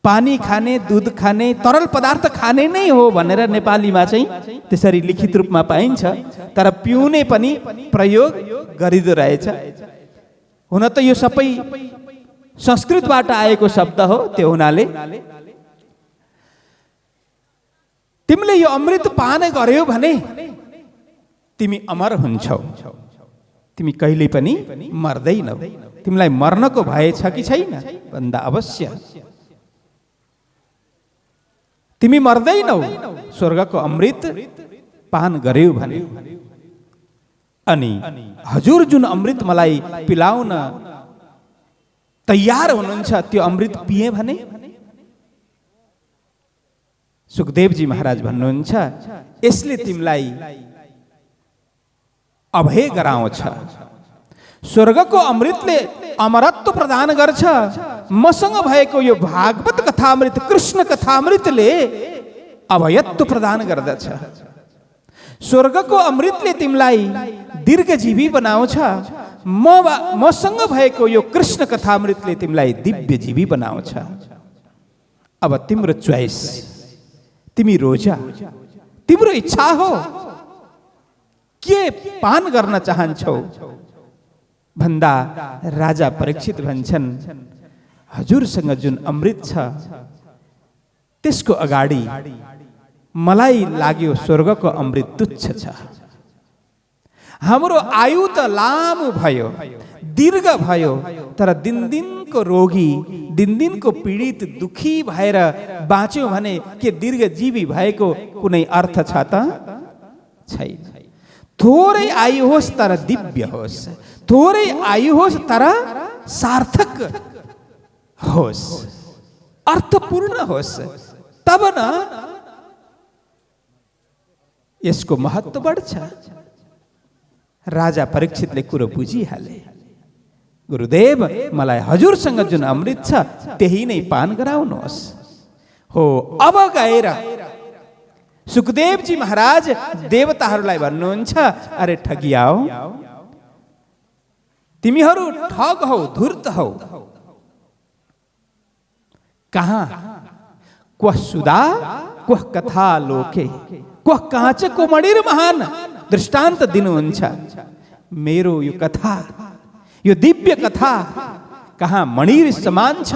पानी खाने, दूध खाने, तरल पदार्थ खाने नै हो भनेर नेपालीमा चाहिँ त्यसरी लिखित रूपमा पाइन्छ। तर पिउने पनि प्रयोग गरिदो रहेछ। हुन त यो सबै संस्कृतबाट आएको शब्द हो। त्यो हुनाले तिमीले यो अमृत पान गर्यौ भने तिमी अमर हुन्छौ, तिमी कहिले पनि मर्दैनौ। तिमीलाई मर्नको भय छ कि छैन भन्दा अवश्य तिमी मर्दैनौ स्वर्गको अमृत पान गर्यौ भने। अनि हजुर जुन अमृत मलाई पिलाउन तयार हुनुहुन्छ त्यो अमृत पिए भने सुखदेवजी महाराज भन्नुहुन्छ यसले तिमीलाई अभय गराउँछ। स्वर्गको अमृतले अमरत्व प्रदान गर्छ। मसँग भएको यो भागवत कथामृत, कृष्ण कथामृतले अभयत्व प्रदान गर्दछ। स्वर्गको अमृतले तिमीलाई दीर्घजीवी बनाउँछ। मसँग भएको यो कृष्ण कथामृतले तिमीलाई दिव्यजीवी बनाउँछ। अब तिम्रो चोइस, तिमी रोजा, तिम्रो इच्छा हो के पान गर्न चाहन्छौ भन्दा राजा परीक्षित भन्छन् हजुरसँग जुन अमृत छ त्यसको अगाडि मलाई लाग्यो स्वर्गको अमृत तुच्छ छ। हाम्रो आयु त लामो भयो, दीर्घ भयो, तर दिनदिनको रोगी, दिनदिनको पीडित, दुखी भएर बाँच्यो भने के दीर्घजीवी भएको कुनै अर्थ छ त? छैन। थोरै आयु होस् तर दिव्य होस्, थोरै आयु होस् तर सार्थक होस्, अर्थपूर्ण होस्, तब न यसको महत्व बढ्छ। राजा परीक्षितले कुरो बुझिहाले। गुरुदेव मलाई हजुरसँग जुन अमृत छ त्यही नै पान गराउनुहोस्। हो, अब गएर सुखदेवजी महाराज देवताहरूलाई भन्नुहुन्छ अरे ठगियाओ, तिमीहरू ठग हौ, धूर्त हौ। कहाँ क्व सुधा क्व कथा लोके क्व काँच को मणिर महान दृष्टान्त दिनुहुन्छ। मेरो यो कथा, यो दिव्य कथा कहाँ मणिर समान छ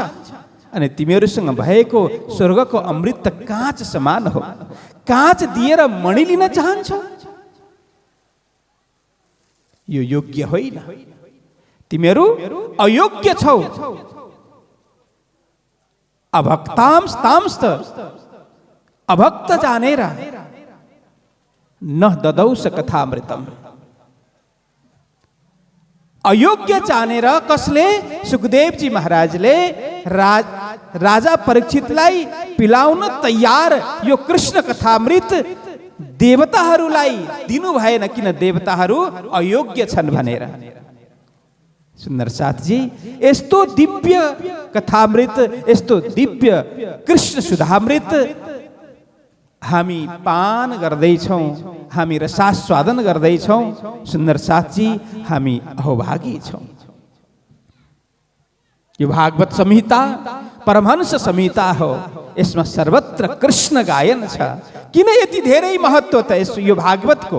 अनि तिमीहरूसँग भएको स्वर्गको अमृत त काँच समान हो। काँच दिएर मणि लिन चाहन्छ, यो योग्य होइन। तिमीहरू अयोग्य छौ। अभक्तांस्तांस्त अभक्त जानेर न ददौस कथामृतम। अयोग्य जानेर कसले? सुखदेवजी महाराजले राजा परीक्षितलाई पिलाउन तयार यो कृष्ण कथामृत देवताहरूलाई दिनु भएन, किन देवताहरू अयोग्य छन् भनेर। सुन्दर साथजी, यस्तो दिव्य कथामृत, यस्तो दिव्य कृष्ण सुधामृत हामी पान गर्दैछौँ, हामी रसास्वादन गर्दैछौँ। सुन्दर साथजी, हामी अहोभागी छौँ। यो भागवत संहिता परमहंस संहिता हो। यसमा सर्वत्र कृष्ण गायन छ। किन यति धेरै महत्व त यो भागवतको?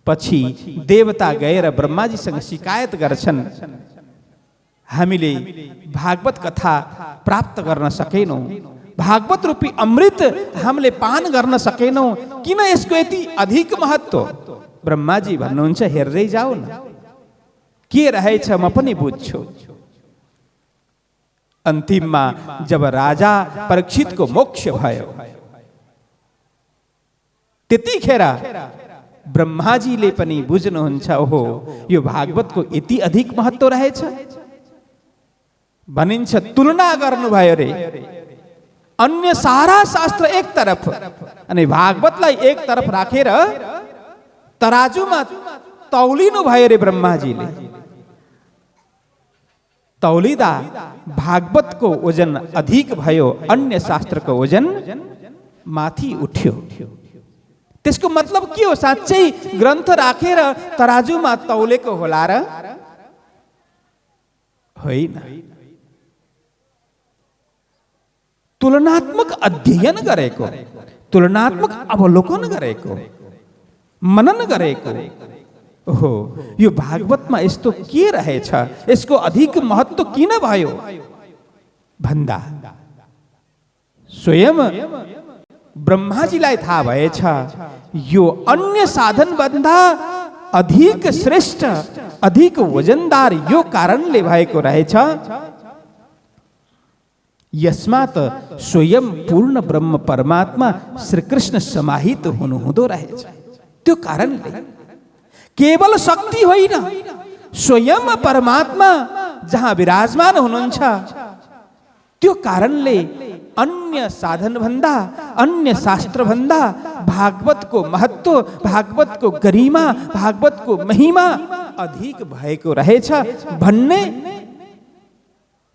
पछि देवता गएर ब्रह्माजीसँग शिकायत गर्छन्, हामीले भागवत कथा प्राप्त गर्न सकेनौँ, भागवत रूपी अमृत हामीले पान गर्न सकेनौँ, किन यसको यति अधिक महत्व? ब्रह्माजी भन्नुहुन्छ हेर्दै जाऊ न, के रहेछ म पनि बुझ्छु। अन्तिममा जब राजा परीक्षितको मोक्ष भयो त्यतिखेर ब्रह्माजीले पनि बुझ्नुहुन्छ ओहो यो भागवतको यति अधिक महत्व रहेछ। भनिन्छ तुलना गर्नुभयो रे, अन्य सारा शास्त्र एक तरफ अनि भागवतलाई एक तरफ राखेर तराजुमा तौलिनु भयो रे ब्रह्माजीले। तौलिदा भागवतको ओजन अधिक भयो, अन्य शास्त्रको ओजन माथि उठ्यो। त्यसको मतलब के हो? साँच्चै ग्रन्थ राखेर तराजुमा तौलेको होला र? होइन। तुलनात्मक अध्ययन गरेको, तुलनात्मक अवलोकन गरेको, मनन गरेको। ओहो, यो भागवतमा यस्तो के रहेछ, यसको अधिक महत्त्व किन भयो भन्दा स्वयं ब्रह्माजीलाई थाहा भएछ यो अन्य साधन भन्दा अधिक श्रेष्ठ, अधिक वजनदार यो कारणले भएको रहेछ, यसमा त स्वयं पूर्ण ब्रह्म परमात्मा श्रीकृष्ण समाहित हुनुहुँदो रहेछ। त्यो कारणले केवल शक्ति होइन, स्वयं परमात्मा जहाँ विराजमान हुनुहुन्छ, त्यो कारणले अन्य साधन भन्दा, अन्य शास्त्र भन्दा भागवतको महत्व, भागवतको गरिमा, भागवतको महिमा अधिक भएको रहेछ भन्ने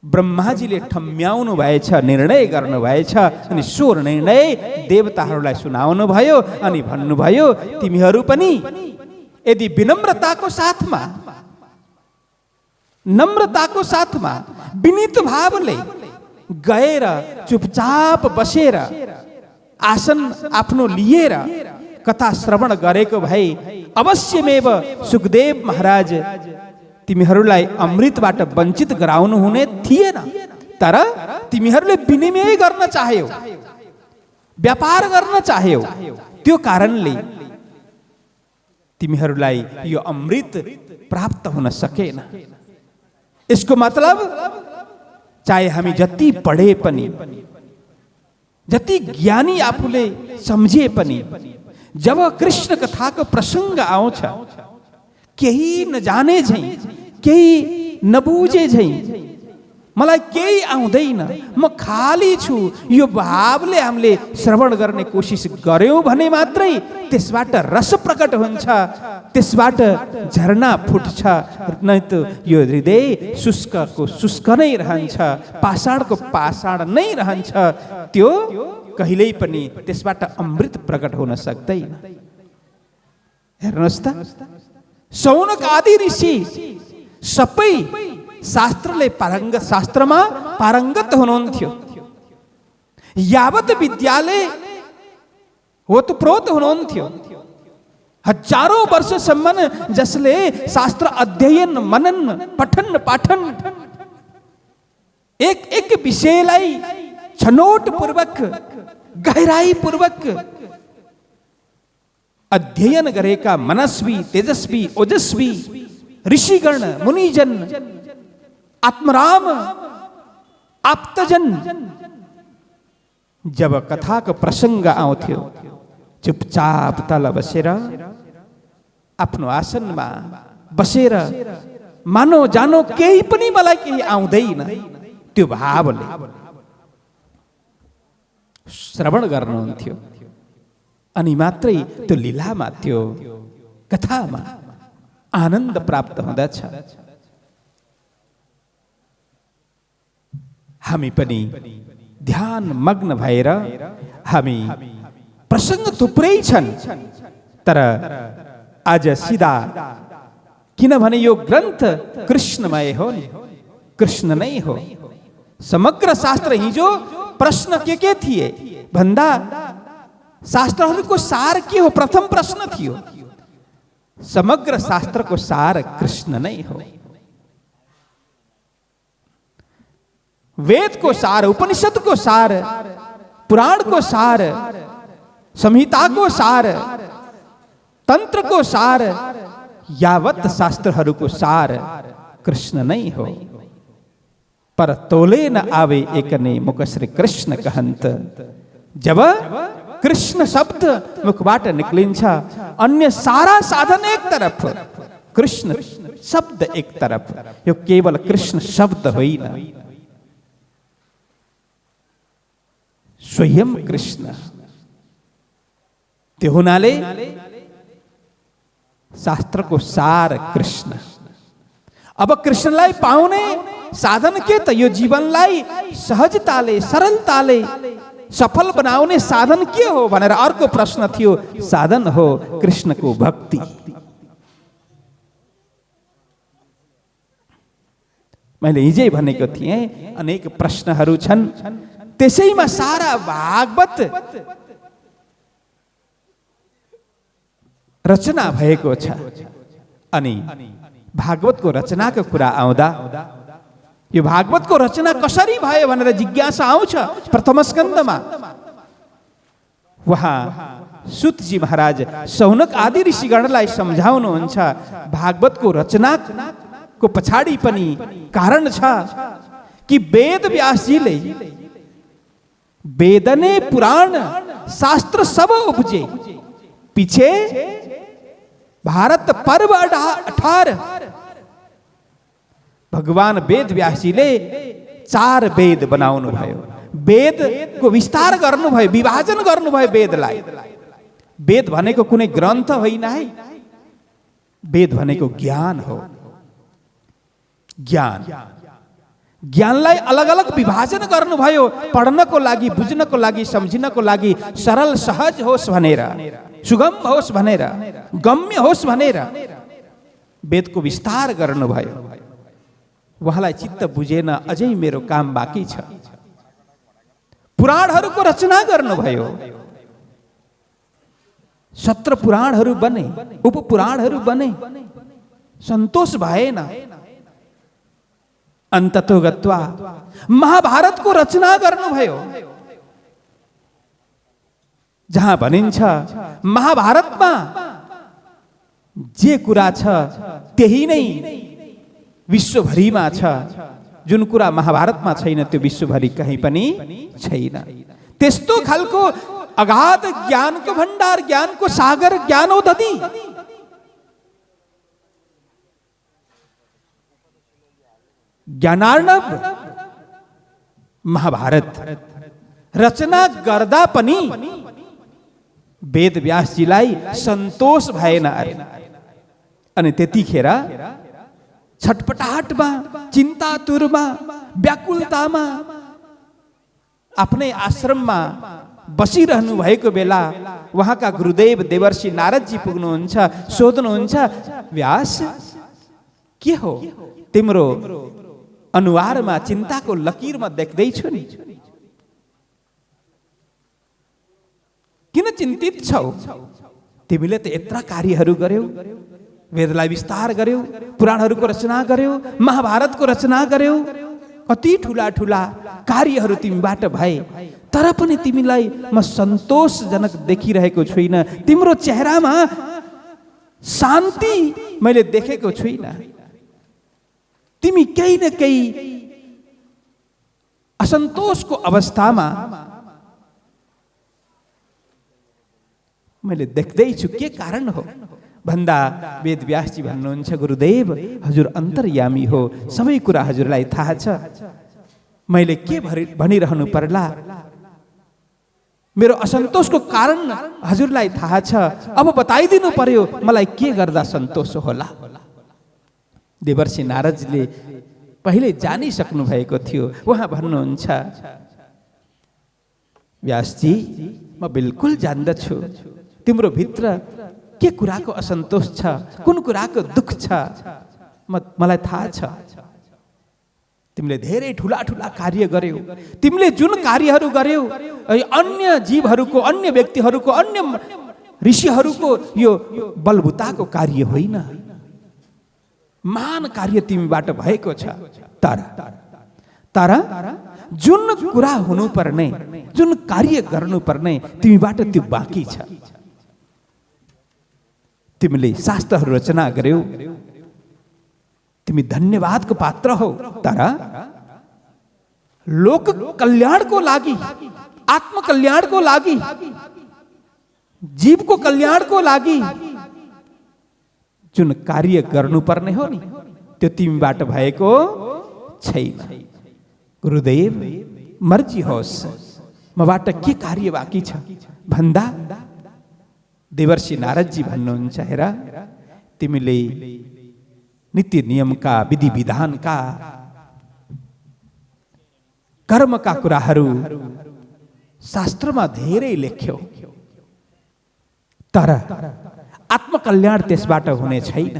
ब्रह्माजीले ठम्म्याउनु भएछ, निर्णय गर्नुभएछ। अनि सो निर्णय देवताहरूलाई सुनाउनु भयो अनि भन्नुभयो, तिमीहरू पनि यदि विनम्रताको साथमा, नम्रताको साथमा, विनीत भावले गएर चुपचाप बसेर आसन आफ्नो लिएर कथा श्रवण गरेको भए अवश्यमेव सुखदेव महाराज तिमीहरूलाई अमृतबाट वञ्चित गराउनु हुने थिएन। तर तिमीहरूले विनिमय गर्न चाह्यौ, व्यापार गर्न चाह्यौ, त्यो कारणले तिमीहरूलाई यो अमृत प्राप्त हुन सकेन। यसको मतलब चाहे हामी जति पढे पनि, जति ज्ञानी आफूले सम्झे पनि, जब कृष्ण कथाको प्रसङ्ग आउँछ, केही नजाने झैं, केही नबुझे झैं, मलाई केही आउँदैन, म खाली छु, यो भावले हामीले श्रवण गर्ने कोसिस गर्यौं भने मात्रै त्यसबाट रस प्रकट हुन्छ, त्यसबाट झरना फुट्छ, नै त यो हृदय शुष्कको शुष्क नै रहन्छ, पाषाणको पाषाण नै रहन्छ। त्यो कहिल्यै पनि त्यसबाट अमृत प्रकट हुन सक्दैन। हेर्नुहोस् त, शौनक आदि ऋषि सबै शास्त्रमा पारङ्गत हुनुहुन्थ्यो, यावत विद्यालय ओतप्रोत हुनुहुन्थ्यो। हजारौं वर्षसम्म जसले शास्त्र अध्ययन, मनन, पठन पाठन, एक एक विषयलाई छनौट पूर्वक, गहराई पूर्वक अध्ययन गरेका मनस्वी, तेजस्वी, ओजस्वी ऋषिगण, मुनिजन, आत्मराम, आप्तजन जब कथाको प्रसङ्ग आउँथ्यो, चुपचाप तल बसेर आफ्नो आसनमा बसेर मानो जानो केही पनि मलाई केही आउँदैन, त्यो भावले श्रवण गर्नुहुन्थ्यो। अनि मात्रै त्यो लीलामा, त्यो कथामा आनन्द प्राप्त हुँदछ। हामी पनि ध्यान मग्न भएर, हामी प्रसङ्ग थुप्रै छन्, तर आज सिधा, किनभने यो ग्रन्थ कृष्णमय हो नि, कृष्ण नै हो। समग्र शास्त्र हिजो प्रश्न के थिए भन्दा शास्त्रहरूको सार के हो, प्रथम प्रश्न थियो। समग्र शास्त्रको सार कृष्ण नै हो। वेदको सार, उपनिषदको सार, पुराणको सार, संहिताको सार, तन्त्रको सार, यावत शास्त्रहरूको सार कृष्ण नै हो। पर तोले न आवे एक ने मुख श्री कृष्ण कहन्त। जब कृष्ण शब्द मुखबाट निक्लिन्छ, अन्य सारा साधन एक तरफ, कृष्ण शब्द एक तरफ। यो केवल कृष्ण शब्द होइन, स्वयं कृष्ण। त्यो हुनाले शास्त्रको सार कृष्ण। अब कृष्णलाई पाउने साधन के त? यो जीवनलाई सहजताले, सरलताले सफल बनाउने साधन के हो भनेर अर्को प्रश्न थियो। साधन हो कृष्णको भक्ति। मैले हिजै भनेको थिएँ, अनेक प्रश्नहरू छन्, त्यसैमा सारा भागवत रचना भएको छ। अनि भागवतको रचनाको कुरा आउँदा यो भागवतको रचना कसरी भयो भनेर जिज्ञासा आउँछ। प्रथम स्कन्धमा वहाँ सुतजी महाराज सौनक आदि ऋषिगणलाई सम्झाउनुहुन्छ भागवतको रचनाको पछाडि पनि कारण छ कि वेद व्यासजीले वेदने पुराण शास्त्र सब उपजे पीछे भारत पर्व 18 भगवान वेद व्यासजीले 4 वेद बनाउनु भयो। वेद को विस्तार गर्नुभयो, विभाजन गर्नुभयो वेदलाई। वेद भनेको कुनै ग्रन्थ होइन है, वेद भनेको ज्ञान हो। ज्ञान, ज्ञानलाई अलग अलग विभाजन गर्नुभयो, पढ्नको लागि, बुझ्नको लागि, सम्झिनको लागि सरल सहज होस् भनेर, सुगम होस् भनेर, गम्य होस् भनेर वेदको विस्तार गर्नुभयो। उहाँलाई चित्त बुझेन, अझै मेरो काम बाँकी छ। पुराणहरूको रचना गर्नुभयो, 17 पुराणहरू बने, उपपुराणहरू बने, सन्तोष भएन। अन्ततो गत्वा महाभारतको रचना गर्नुभयो, जहाँ भनिन्छ महाभारतमा जे कुरा छ त्यही नै विश्वभरिमा छ, जुन कुरा महाभारतमा छैन त्यो विश्वभरि कहीँ पनि छैन। त्यस्तो खालको अगाध ज्ञानको भण्डार, ज्ञानको सागर, ज्ञानोदधि ज्ञानार्णव महाभारत रचना गर्दा पनि वेद व्यासजीलाई सन्तोष भएन अरे। अनि त्यतिखेर छटपटाहटमा, चिन्तातुरमा, व्याकुलतामा आफ्नै आश्रममा बसिरहनु भएको बेला उहाँका गुरुदेव देवर्षि नारदजी पुग्नुहुन्छ, सोध्नुहुन्छ, व्यास के हो तिम्रो अनुहारमा चिन्ताको लकीर म देख्दैछु नि, किन चिन्तित छौ? तिमीले त यत्रा कार्यहरू गर्यौ, वेदलाई विस्तार गर्यौ, पुराणहरूको रचना गर्यौ, महाभारतको रचना गर्यौ, कति ठुला ठुला कार्यहरू तिमीबाट भए, तर पनि तिमीलाई म सन्तोषजनक देखिरहेको छुइनँ। तिम्रो चेहरामा शान्ति मैले देखेको छुइनँ। तिमी केही न केही असन्तोषको अवस्थामा मैले देख्दैछु, के कारण हो भन्दा वेद व्यासजी भन्नुहुन्छ, गुरुदेव हजुर अन्तर्यामी हो, सबै कुरा हजुरलाई थाहा छ। मैले के भनिरहनु पर्ला? मेरो असन्तोषको कारण हजुरलाई थाहा छ, अब बताइदिनु पर्यो मलाई के गर्दा सन्तोष होला। देवर्षि नारदजीले पहिले जानिसक्नु भएको थियो। उहाँ भन्नुहुन्छ, व्यासजी म बिल्कुल जान्दछु तिम्रो भित्र के कुराको असन्तोष छ, कुन कुराको दुःख छ, मलाई थाहा छ। तिमीले धेरै ठुला ठुला कार्य गर्यौ, तिमीले जुन कार्यहरू गर्यौ अन्य जीवहरूको, अन्य व्यक्तिहरूको, अन्य ऋषिहरूको यो बलबुताको कार्य होइन, महान कार्य तिमीबाट भएको छ। तर जुन कुरा हुनुपर्ने, जुन कार्य गर्नुपर्ने तिमीबाट त्यो बाँकी छ। तिमीले शास्त्रहरू रचना गर्यौ, तिमी धन्यवादको पात्र हौ, तर लोक कल्याणको लागि, आत्मकल्याणको लागि, जीवको कल्याणको लागि जुन कार्य गर्नुपर्ने हो नि त्यो तिमीबाट भएको छैन। गुरुदेव मर्जी होस्, मबाट के कार्य बाँकी छ भन्दा देवर्षि नारदजी भन्नुहुन्छ, हेर तिमीले नित्य नियमका, विधि विधानका, कर्मका कुराहरू शास्त्रमा धेरै लेख्यौ, तर आत्मकल्याण त्यसबाट हुने छैन।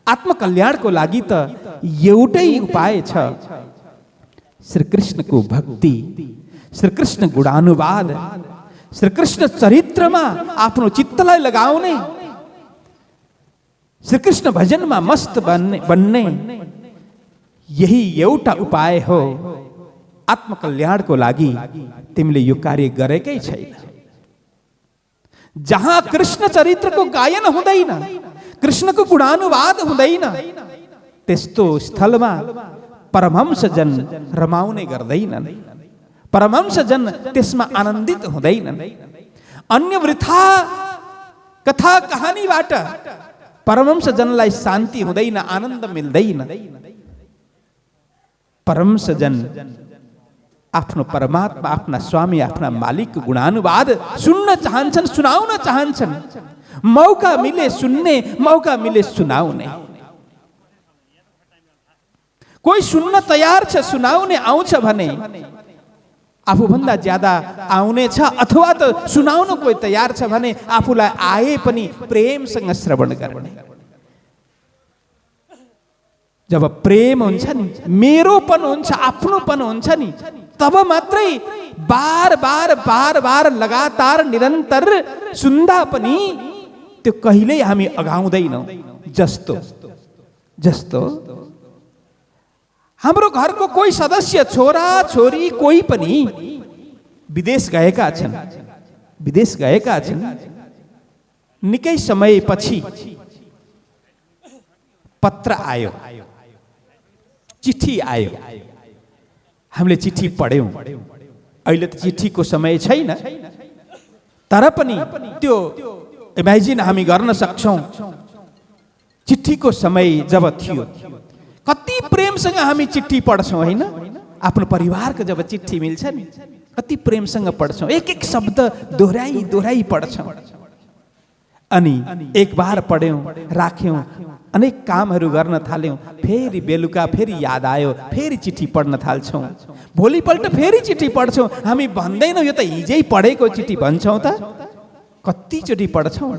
आत्मकल्याणको लागि त एउटै उपाय छ, श्री कृष्णको भक्ति, श्री कृष्ण गुणानुवाद, श्री कृष्ण चरित्रमा आफ्नो चित्तलाई लगाउने, श्री कृष्ण भजनमा मस्त बन्ने यही एउटा उपाय हो। आत्मकल्याणको लागि तिमीले यो कार्य गरेकै छैन। जहाँ कृष्ण चरित्रको गायन हुँदैन, कृष्णको गुणानुवाद हुँदैन, त्यस्तो स्थलमा परमहंसजन रमाउने गर्दैनन्, परमहंसजन त्यसमा आनन्दित हुँदैनन्। अन्य वृथा कथा कहानीबाट परमहंसजनलाई शान्ति हुँदैन, आनन्द मिल्दैन। परमहंसजन आफ्नो परमात्मा, आफ्ना स्वामी, आफ्ना मालिकको गुणानुवाद सुन्न चाहन्छन्, सुनाउन चाहन्छन्। मौका मिले सुन्ने, मौका मिले सुनाउने। कोही सुन्न तयार छ, सुनाउने आउँछ भने आफूभन्दा ज्यादा आउने छ, अथवा त सुनाउन कोही तयार छ भने आफूलाई आए पनि प्रेमसँग श्रवण गर्ने। जब प्रेम हुन्छ नि, मेरोपन हुन्छ, आफ्नोपन हुन्छ नि, तब मात्रै बार बार बार बार लगातार निरन्तर सुन्दा पनि त्यो कहिल्यै हामी अगाउँदैनौँ। जस्तो जस्तो हाम्रो घरको कोही सदस्य, छोरा छोरी कोही पनि विदेश गएका छन्, विदेश गएका छन्। निकै समयपछि पत्र आयो, चिठी आयो, हामीले चिठी पढ्यौं। अहिले त चिठीको समय छैन, तर पनि त्यो इमेजिन हामी गर्न सक्छौं। चिठीको समय जब थियो, कति प्रेमसँग हामी चिठी पढ्छौं हैन? आफ्नो परिवारको जब चिठी मिल्छ नि, कति प्रेमसँग पढ्छौं, एक एक शब्द दोहोऱ्याई दोहोऱ्याई पढ्छौं। अनि एक बार पढ्यौं, राख्यौं, अनेक कामहरू गर्न थाल्यौं, फेरि बेलुका फेरि याद आयो, फेरि चिठी पढ्न थाल्छौं। भोलिपल्ट फेरि चिठी पढ्छौं। हामी भन्दैनौँ यो त हिजै पढेको चिठी भन्छौं त, कतिचोटि पढ्छौं।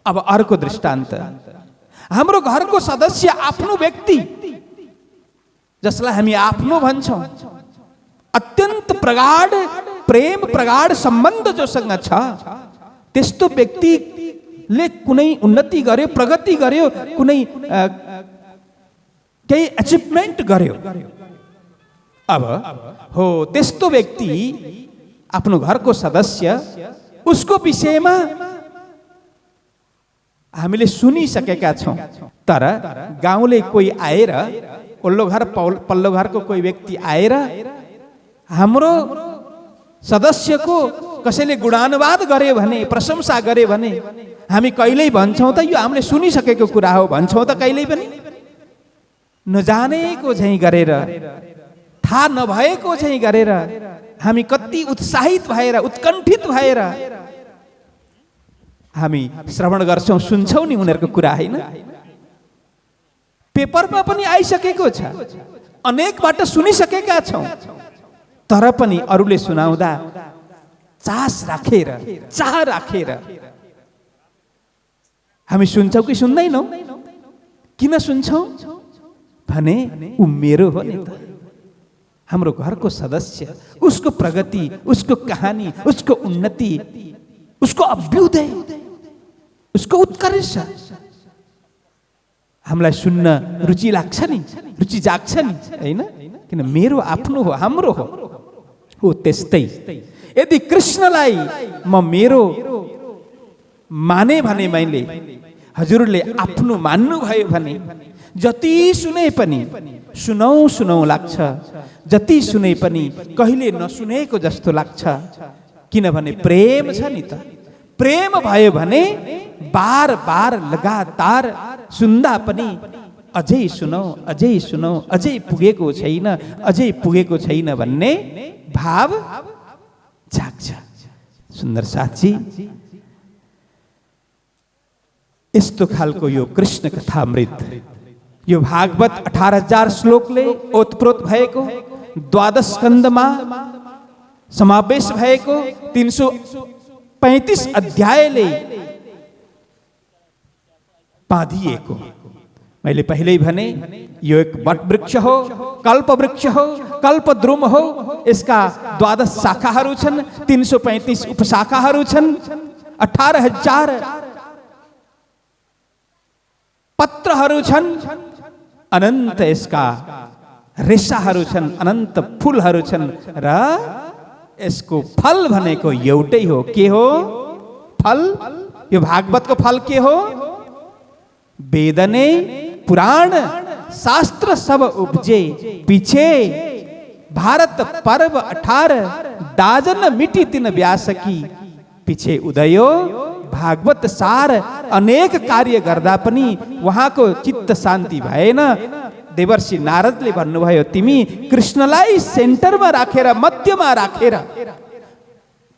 अब अर्को दृष्टान्त, हाम्रो घरको सदस्य, आफ्नो व्यक्ति जसलाई हामी आफ्नो भन्छौं, अत्यन्त प्रगाढ प्रेम, प्रगाढ सम्बन्ध जोसँग छ, त्यस्तो व्यक्तिले कुनै उन्नति गर्यो, प्रगति गर्यो, कुनै केही अचिभमेन्ट गर्यो, अब हो त्यस्तो व्यक्ति, आफ्नो घरको सदस्य, उसको विषयमा हामीले सुनिसकेका छौं। तर गाउँले कोही आएर, ओल्लो घर पल्लो घरको कोही व्यक्ति आएर हाम्रो सदस्यको कसैले गुणानुवाद गर्यो भने, प्रशंसा गर्यो भने हामी कहिल्यै भन्छौं त यो हामीले सुनिसकेको कुरा हो भन्छौं त? कहिल्यै पनि नजानेको झैं गरेर, थाहा नभएको झैं गरेर हामी कति उत्साहित भएर, उत्कण्ठित भएर हामी श्रवण गर्छौं, सुन्छौं नि उनीहरूको कुरा, हैन? पेपरमा पनि आइसकेको छ, अनेकबाट सुनिसकेका छौं, तर पनि अरूले सुनाउँदा चास राखेर, चाह राखेर हामी सुन्छौं कि सुन्दैनौं? किन सुन्छौं भने ऊ मेरो हो नि त, हाम्रो घरको सदस्य, उसको प्रगति, उसको कहानी, उसको उन्नति, उसको अभ्युदय, उसको उत्कर्ष हामीलाई सुन्न रुचि लाग्छ नि, रुचि जाग्छ नि, हैन? किन मेरो आफ्नो हो, हाम्रो हो। त्यस्तै यदि कृष्णलाई म मेरो माने भने, मैले हजुरले आफ्नो मान्नु भयो भने जति सुने पनि सुनौ सुनौ लाग्छ, जति सुने पनि कहिले नसुनेको जस्तो लाग्छ। किनभने प्रेम छ नि त, प्रेम भयो भने बार बार लगातार सुन्दा पनि अझै सुनौ, अझै सुनौ, अझै पुगेको छैन, अझै पुगेको छैन भन्ने भाव जाग्छ। सुन्दर साथी, यस्तो खालको यो कृष्ण कथामृत, यो भागवत 18,000 श्लोकले ओतप्रोत भएको, 12 स्कन्धमा समावेश भएको 335 अध्यायले बाँधिएको। मैले पहिल्यै भने यो एक वट वृक्ष हो, कल्प वृक्ष हो, कल्पद्रुम हो। यसका 12 शाखाहरू छन्, 335 उपशाखाहरू छन्, 18,000 पत्रहरू छन्, अनन्त यसका रेसाहरू छन्, अनन्त फुलहरू छन् र यसको फल भनेको एउटै हो। के हो फल? यो भागवतको फल के हो? वेदने पुराण शास्त्र सब उपजे पीछे, भारत पर्व 18 दाजन मिटी तिन व्यास की पिछे उदयो भागवत सार। अनेक कार्य गर्दा पनि उहाँको चित्त शान्ति भएन। देवर्षि नारदले भन्नुभयो, तिमी कृष्णलाई सेन्टरमा राखेर, मध्यमा राखेर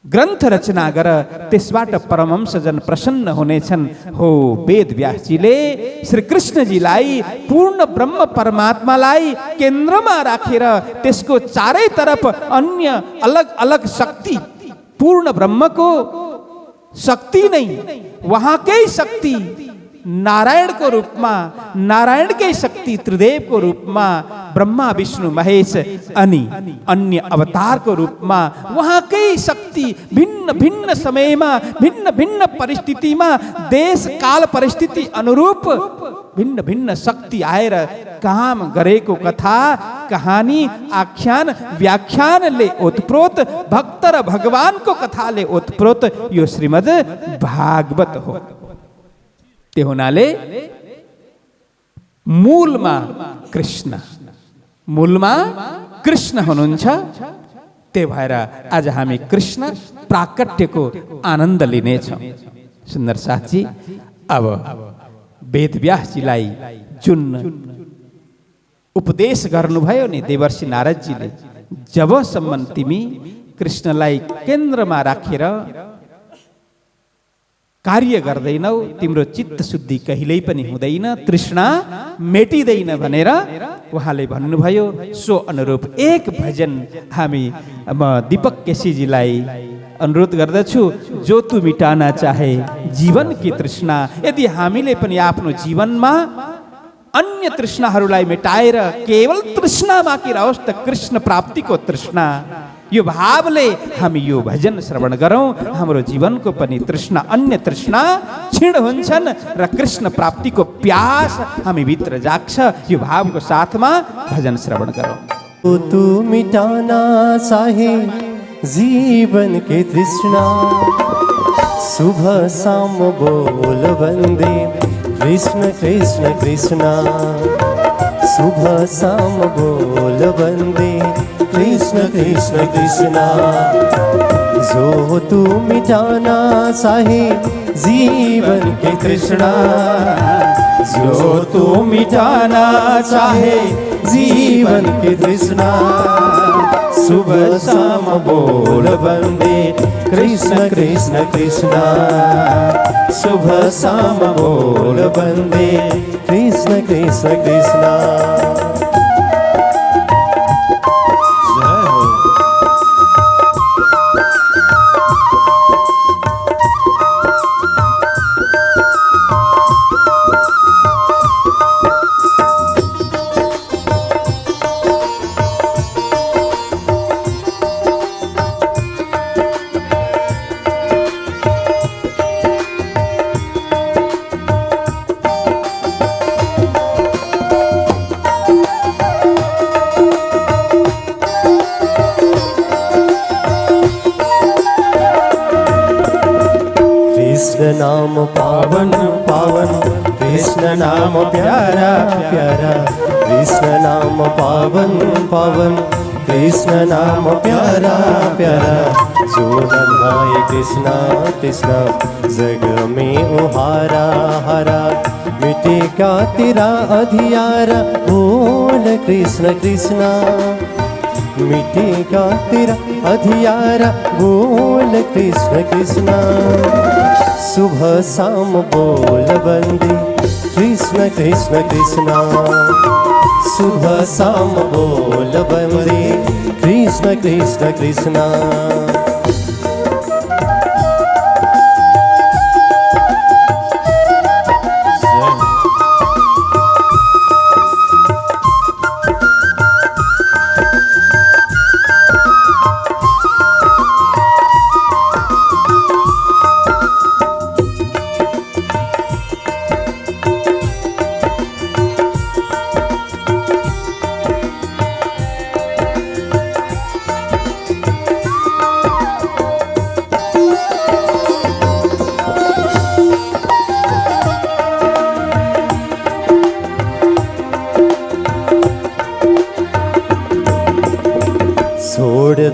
ग्रन्थ रचना गर, त्यसबाट परमहंसजन प्रसन्न हुनेछन्। हो वेद व्यासजीले श्री कृष्णजीलाई पूर्ण ब्रह्म परमात्मालाई केन्द्रमा राखेर त्यसको चारै तरफ अन्य अलग अलग शक्ति, पूर्ण ब्रह्मको शक्ति नै उहाँकै शक्ति नारायणको रूपमा, नारायणकै शक्ति त्रिदेवको रूपमा, ब्रह्मा विष्णु महेश अनि अन्य अवतारको रूपमा उहाँकै शक्ति भिन्न भिन्न समयमा, भिन्न भिन्न परिस्थितिमा, देश काल परिस्थिति अनुरूप भिन्न भिन्न शक्ति आएर काम गरेको कथा, कहानी, आख्यान, व्याख्यानले ओतप्रोत, भक्त र भगवानको कथाले ओतप्रोत यो श्रीमद् भागवत हो। त्यो हुनाले मूलमा कृष्ण, मूलमा कृष्ण हुनुहुन्छ। त्यही भएर आज हामी कृष्ण प्राकट्यको आनन्द लिनेछौँ। सुन्दर साथी, अब वेदव्यासजीलाई जुन उपदेश गर्नुभयो नि देवर्षि नारदजीले, जबसम्म तिमी कृष्णलाई केन्द्रमा राखेर कार्य गर्दैनौ, तिम्रो चित्त शुद्धि कहिल्यै पनि हुँदैन, तृष्णा मेटिँदैन भनेर उहाँले भन्नुभयो। सो अनुरूप एक भजन हामी म दीपक केसीजीलाई अनुरोध गर्दछु। जो तू मिटाना चाहे जीवन की तृष्णा। यदि हामीले पनि आफ्नो जीवनमा अन्य तृष्णाहरूलाई मेटाएर केवल तृष्णा बाँकी रहोस् त कृष्ण प्राप्तिको तृष्णा, यो भावले हामी यो भजन श्रवण गरौँ। हाम्रो जीवनको पनि तृष्णा, अन्य तृष्णा क्षीण हुन्छन् र कृष्ण प्राप्तिको प्यास हामी भित्र जाग्छ। यो भावको साथमा भजन श्रवण गरौँ। तू मिटाना चाहे जीवन की तृष्णा, सुबह शाम बोल वंदे कृष्ण कृष्ण कृष्णा। सुबह शाम बोल वंदे कृष्ण कृष्ण कृष्णा। जो तू मिटाना चाहे जीवन की तृष्णा, जो तू मिटाना चाहे जीवन की तृष्णा। सुबह शाम बोल वंदे कृष्ण कृष्ण कृष्णा। सुबह शाम बोल वंदे कृष्ण कृष्ण कृष्णा। नाम पावन पावन, कृष्ण नाम प्यारा प्यारा। कृष्ण नाम पावन पावन, कृष्ण नाम प्यारा प्यारा। जो नन्हाए कृष्णा कृष्णा, जग में उहारा हारा। मिटेगा तेरा अधियारा, बोल कृष्ण कृष्णा। मिटेगा तेरा अधियारा, बोल कृष्ण कृष्णा। सुबह शाम बोल वंदे कृष्ण कृष्ण कृष्णा। सुबह शाम बोल वंदे कृष्ण कृष्ण कृष्णा।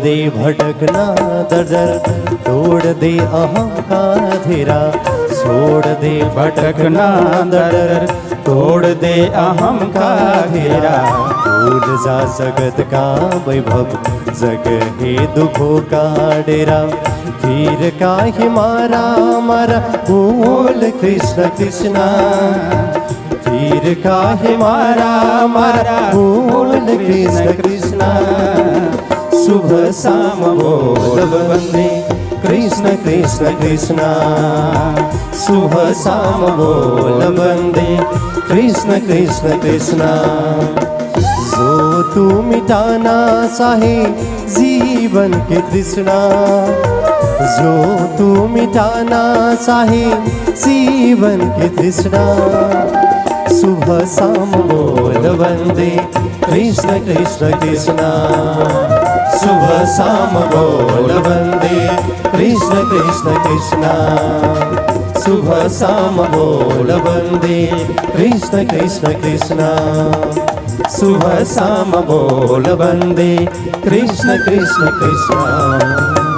दे भटकना दर तोड़ दे अहम का धेरा छोड़ दे भटकना दर तोड़ दे अहम का घेरा भूल जा जगत का वैभव जग है दुखों का डेरा फिर काहे मारा मारा बोल कृष्ण कृष्णा फिर काहे मारा मारा बोल कृष्ण कृष्णा सुबह शाम बोल वंदे कृष्ण कृष्ण कृष्णा सुबह शाम बोल वंदे कृष्ण कृष्ण कृष्णा जो तू मिटाना चाहे जीवन के तृष्णा जो तू मिटाना चाहे जीवन के तृष्णा सुबह शाम बोल वंदे कृष्ण कृष्ण कृष्णा सुबह शाम बोल वंदे कृष्ण कृष्ण कृष्णा सुबह शाम बोल वंदे कृष्ण कृष्ण कृष्णा सुबह शाम बोल वंदे कृष्ण कृष्ण कृष्णा।